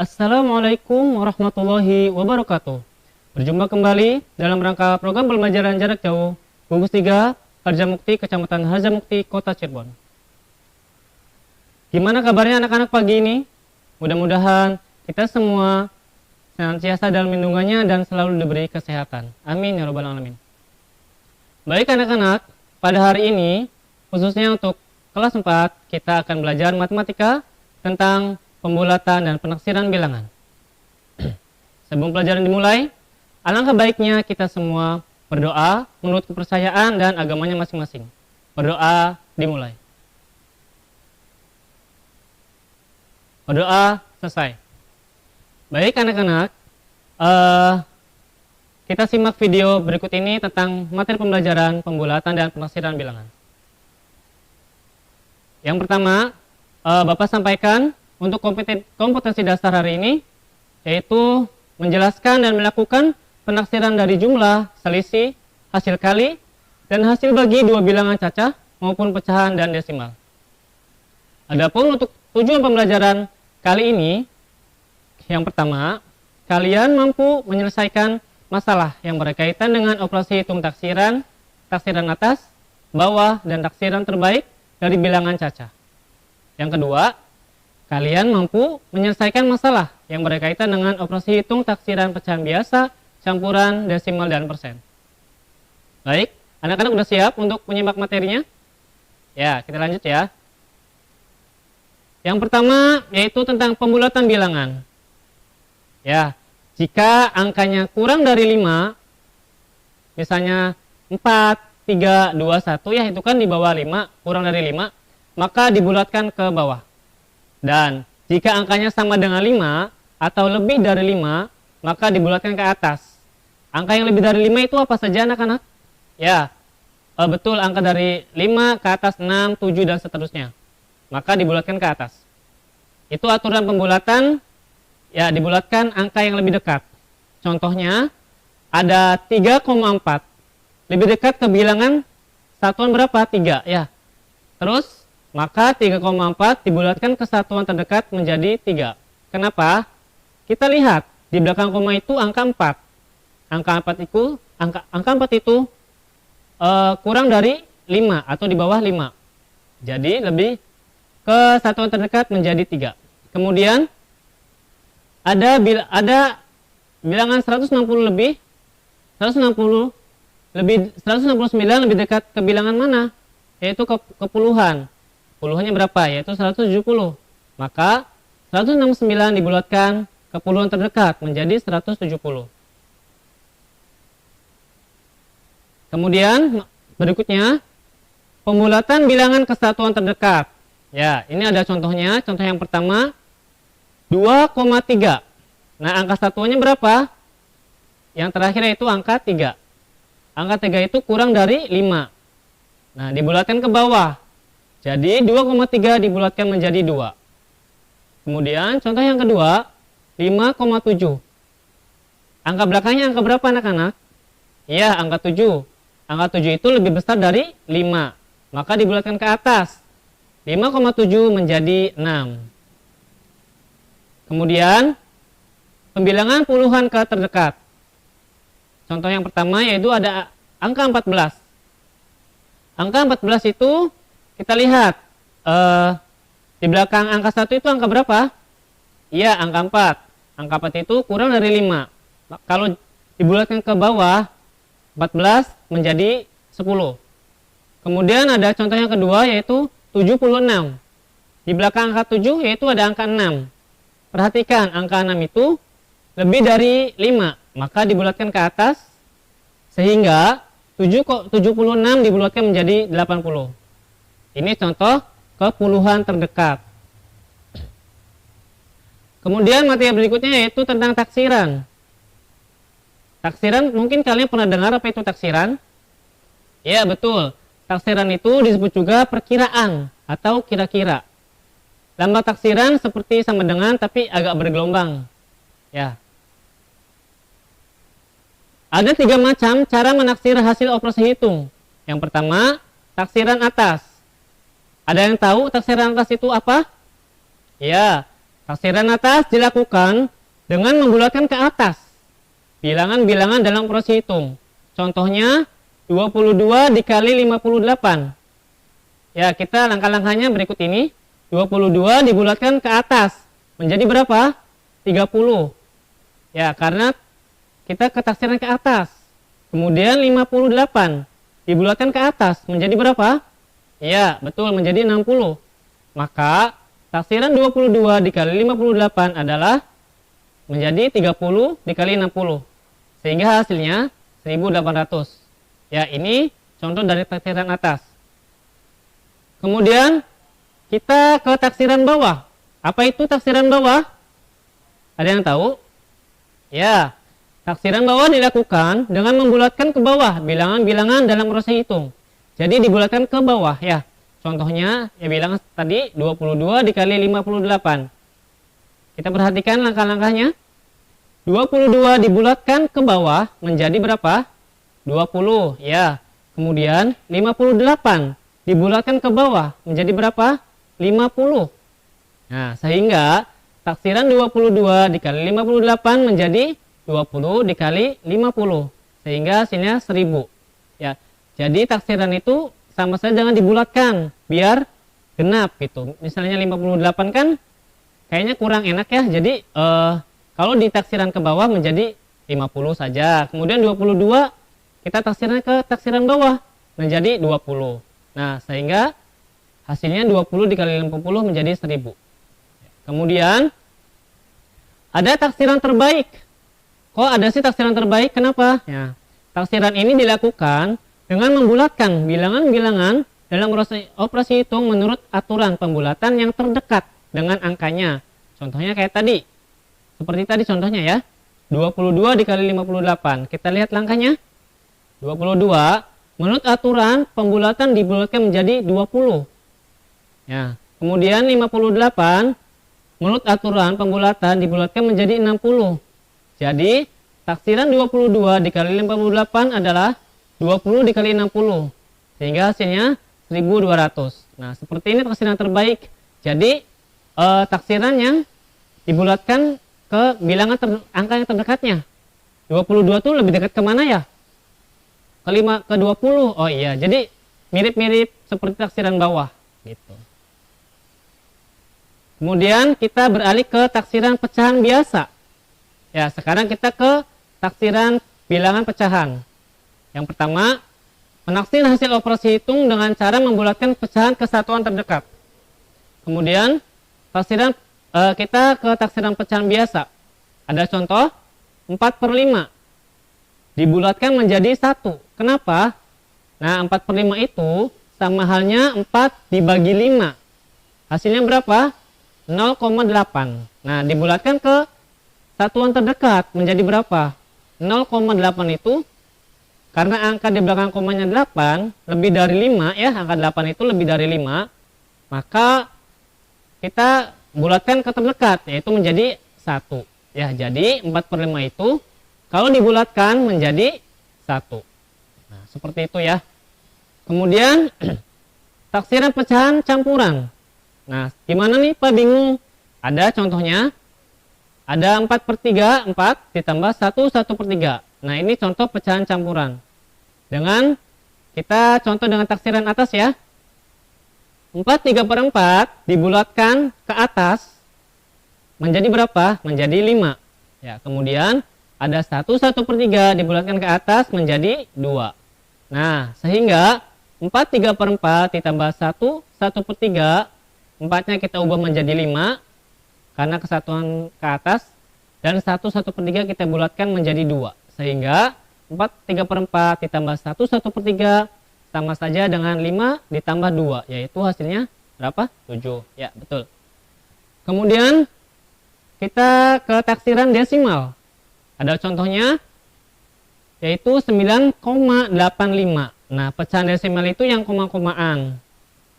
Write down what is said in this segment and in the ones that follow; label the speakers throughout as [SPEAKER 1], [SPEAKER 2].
[SPEAKER 1] Assalamualaikum warahmatullahi wabarakatuh. Berjumpa kembali dalam rangka program pembelajaran jarak jauh gugus 3 Harjamukti, Kecamatan Harjamukti, Kota Cirebon. Gimana kabarnya anak-anak pagi ini? Mudah-mudahan kita semua senantiasa dalam lindungannya dan selalu diberi kesehatan. Amin ya rabbal alamin. Baik anak-anak, pada hari ini khususnya untuk kelas 4 kita akan belajar matematika tentang pembulatan dan penaksiran bilangan. Sebelum pelajaran dimulai, alangkah baiknya kita semua berdoa menurut kepercayaan dan agamanya masing-masing. Berdoa dimulai. Berdoa selesai. Baik anak-anak, kita simak video berikut ini tentang materi pembelajaran pembulatan dan penaksiran bilangan. Yang pertama, Bapak sampaikan untuk kompetensi dasar hari ini, yaitu menjelaskan dan melakukan penaksiran dari jumlah, selisih, hasil kali, dan hasil bagi dua bilangan cacah maupun pecahan dan desimal. Adapun untuk tujuan pembelajaran kali ini, yang pertama, kalian mampu menyelesaikan masalah yang berkaitan dengan operasi hitung taksiran, taksiran atas, bawah, dan taksiran terbaik dari bilangan cacah. Yang kedua, kalian mampu menyelesaikan masalah yang berkaitan dengan operasi hitung taksiran pecahan biasa, campuran, desimal, dan persen. Baik, anak-anak sudah siap untuk menyimak materinya? Ya, kita lanjut ya. Yang pertama yaitu tentang pembulatan bilangan. Ya, jika angkanya kurang dari 5, misalnya 4, 3, 2, 1, ya itu kan di bawah 5, kurang dari 5, maka dibulatkan ke bawah. Dan jika angkanya sama dengan 5 atau lebih dari 5, maka dibulatkan ke atas. Angka yang lebih dari 5 itu apa saja anak-anak? Ya, betul, angka dari 5 ke atas 6, 7, dan seterusnya. Maka dibulatkan ke atas. Itu aturan pembulatan, ya dibulatkan angka yang lebih dekat. Contohnya, ada 3,4. Lebih dekat ke bilangan satuan berapa? 3, ya. Terus, maka 3,4 dibulatkan ke satuan terdekat menjadi 3. Kenapa? Kita lihat di belakang koma itu angka 4. Angka 4 itu kurang dari 5 atau di bawah 5. Jadi lebih ke satuan terdekat menjadi 3. Kemudian ada bilangan 169 lebih dekat ke bilangan mana? Yaitu ke puluhan. Puluhannya berapa? Yaitu 170. Maka 169 dibulatkan ke puluhan terdekat menjadi 170. Kemudian berikutnya pembulatan bilangan kesatuan terdekat. Ya, ini ada contohnya. Contoh yang pertama 2,3. Nah, angka satuannya berapa? Yang terakhir yaitu angka 3. Angka 3 itu kurang dari 5. Nah, dibulatkan ke bawah. Jadi 2,3 dibulatkan menjadi 2. Kemudian contoh yang kedua 5,7. Angka belakangnya angka berapa anak-anak? Iya, angka 7. Angka 7 itu lebih besar dari 5. Maka dibulatkan ke atas. 5,7 menjadi 6. Kemudian pembilangan puluhan ke terdekat. Contoh yang pertama yaitu ada angka 14. Angka 14 itu kita lihat di belakang angka 1 itu angka berapa? Iya, angka 4. Angka 4 itu kurang dari 5. Kalau dibulatkan ke bawah, 14 menjadi 10. Kemudian ada contoh yang kedua yaitu 76. Di belakang angka 7 yaitu ada angka 6. Perhatikan, angka 6 itu lebih dari 5. Maka dibulatkan ke atas sehingga 76 dibulatkan menjadi 80. Ini contoh ke puluhan terdekat. Kemudian materi berikutnya yaitu tentang taksiran. Taksiran, mungkin kalian pernah dengar apa itu taksiran? Ya, betul. Taksiran itu disebut juga perkiraan atau kira-kira. Lambang taksiran seperti sama dengan tapi agak bergelombang. Ya. Ada 3 macam cara menaksir hasil operasi hitung. Yang pertama, taksiran atas. Ada yang tahu taksiran atas itu apa? Ya, Taksiran atas dilakukan dengan membulatkan ke atas bilangan-bilangan dalam proses hitung. Contohnya 22 dikali 58. Ya, kita langkah-langkahnya berikut ini. 22 dibulatkan ke atas menjadi berapa? 30. Ya, karena kita ketaksiran ke atas. Kemudian 58 dibulatkan ke atas menjadi berapa? Ya, betul, menjadi 60. Maka taksiran 22 dikali 58 adalah menjadi 30 dikali 60. Sehingga hasilnya 1800. Ya, ini contoh dari taksiran atas. Kemudian kita ke taksiran bawah. Apa itu taksiran bawah? Ada yang tahu? Ya, taksiran bawah dilakukan dengan membulatkan ke bawah bilangan-bilangan dalam proses hitung. Jadi dibulatkan ke bawah ya. Contohnya ya bilangan tadi 22 dikali 58. Kita perhatikan langkah-langkahnya. 22 dibulatkan ke bawah menjadi berapa? 20 ya. Kemudian 58 dibulatkan ke bawah menjadi berapa? 50. Nah, sehingga taksiran 22 dikali 58 menjadi 20 dikali 50. Sehingga hasilnya 1000. Ya. Jadi taksiran itu sama saja dengan dibulatkan biar genap gitu. Misalnya 58 kan kayaknya kurang enak ya. Jadi kalau di taksiran ke bawah menjadi 50 saja. Kemudian 22 kita taksiran ke taksiran bawah menjadi 20. Nah, sehingga hasilnya 20 dikali 50 menjadi 1000. Kemudian ada taksiran terbaik. Kok ada sih taksiran terbaik? Kenapa? Ya, taksiran ini dilakukan dengan membulatkan bilangan-bilangan dalam operasi hitung menurut aturan pembulatan yang terdekat dengan angkanya. Contohnya kayak tadi. Seperti tadi contohnya ya. 22 dikali 58. Kita lihat langkahnya. 22 menurut aturan pembulatan dibulatkan menjadi 20. Ya, kemudian 58 menurut aturan pembulatan dibulatkan menjadi 60. Jadi taksiran 22 dikali 58 adalah 20 dikali 60. Sehingga hasilnya 1200. Nah, seperti ini taksiran terbaik. Jadi taksiran yang dibulatkan ke bilangan angka yang terdekatnya. 22 itu lebih dekat kemana ya? Ke 20. Oh iya, jadi mirip-mirip seperti taksiran bawah gitu. Kemudian kita beralih ke taksiran pecahan biasa. Ya, sekarang kita ke taksiran bilangan pecahan. Yang pertama, menaksir hasil operasi hitung dengan cara membulatkan pecahan ke satuan terdekat. Kemudian taksiran kita ke taksiran pecahan biasa. Ada contoh 4/5 dibulatkan menjadi 1. Kenapa? Nah, 4/5 itu sama halnya 4 dibagi 5. Hasilnya berapa? 0,8. Nah, dibulatkan ke satuan terdekat menjadi berapa? 0,8 itu karena angka di belakang komanya 8 lebih dari 5 ya, angka 8 itu lebih dari 5, maka kita bulatkan ke terdekat yaitu menjadi 1. Ya, jadi 4/5 itu kalau dibulatkan menjadi 1. Nah, seperti itu ya. Kemudian taksiran pecahan campuran. Nah, gimana nih Pak, bingung? Ada contohnya. Ada 4/3, 4 ditambah 1, 1/3. Nah, ini contoh pecahan campuran. Dengan kita contoh dengan taksiran atas ya. 4 3/4 dibulatkan ke atas menjadi berapa? Menjadi 5. Ya, kemudian ada 1 1/3 dibulatkan ke atas menjadi 2. Nah, sehingga 4 3/4 ditambah 1 1/3, 4-nya kita ubah menjadi 5 karena kesatuan ke atas, dan 1 1/3 kita bulatkan menjadi 2. Sehingga 4 3/4 ditambah 1 1/3 sama saja dengan 5 ditambah 2, yaitu hasilnya berapa? 7. Ya, betul. Kemudian kita ke taksiran desimal. Ada contohnya yaitu 9,85. Nah, pecahan desimal itu yang koma-komaan.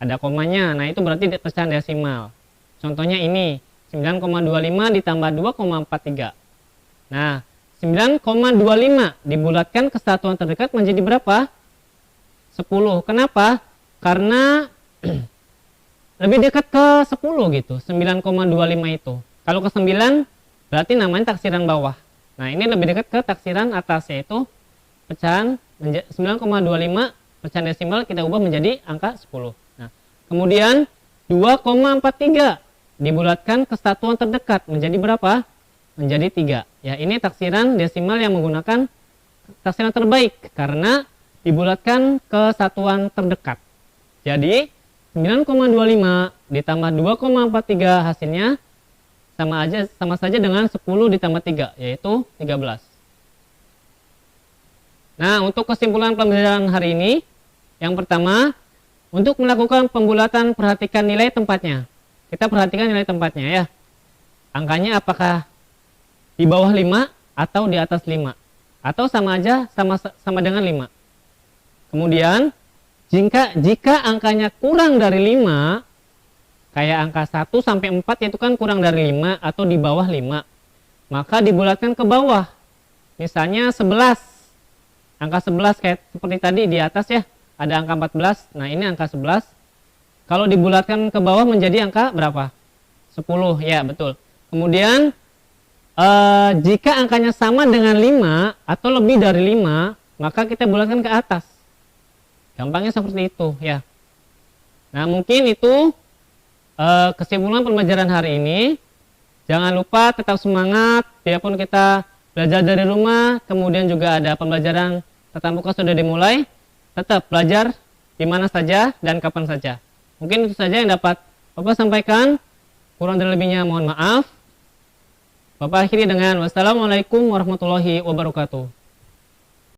[SPEAKER 1] Ada komanya. Nah, itu berarti pecahan desimal. Contohnya ini 9,25 ditambah 2,43. Nah, 9,25 dibulatkan ke satuan terdekat menjadi berapa? 10. Kenapa? Karena lebih dekat ke 10 gitu, 9,25 itu. Kalau ke 9 berarti namanya taksiran bawah. Nah, ini lebih dekat ke taksiran atas, yaitu pecahan 9,25 pecahan desimal kita ubah menjadi angka 10. Nah, kemudian 2,43 dibulatkan ke satuan terdekat menjadi berapa? Menjadi 3. Ya, ini taksiran desimal yang menggunakan taksiran terbaik karena dibulatkan ke satuan terdekat. Jadi 9,25 ditambah 2,43 hasilnya sama saja dengan 10 ditambah 3, yaitu 13. Nah, untuk kesimpulan pembelajaran hari ini, yang pertama, untuk melakukan pembulatan perhatikan nilai tempatnya. Kita perhatikan nilai tempatnya ya. Angkanya apakah di bawah 5 atau di atas 5? Atau sama aja sama dengan 5. Kemudian, jika angkanya kurang dari 5, kayak angka 1 sampai 4 itu kan kurang dari 5 atau di bawah 5, maka dibulatkan ke bawah. Misalnya 11. Angka 11 kayak seperti tadi di atas ya, ada angka 14. Nah, ini angka 11. Kalau dibulatkan ke bawah menjadi angka berapa? 10, ya betul. Kemudian jika angkanya sama dengan 5 atau lebih dari 5, maka kita bulatkan ke atas. Gampangnya seperti itu ya. Nah, mungkin itu kesimpulan pembelajaran hari ini. Jangan lupa tetap semangat, biarpun kita belajar dari rumah, kemudian juga ada pembelajaran tatap muka sudah dimulai, tetap belajar di mana saja dan kapan saja. Mungkin itu saja yang dapat Bapak sampaikan. Kurang dan lebihnya mohon maaf. Bapak akhiri dengan wassalamualaikum warahmatullahi wabarakatuh.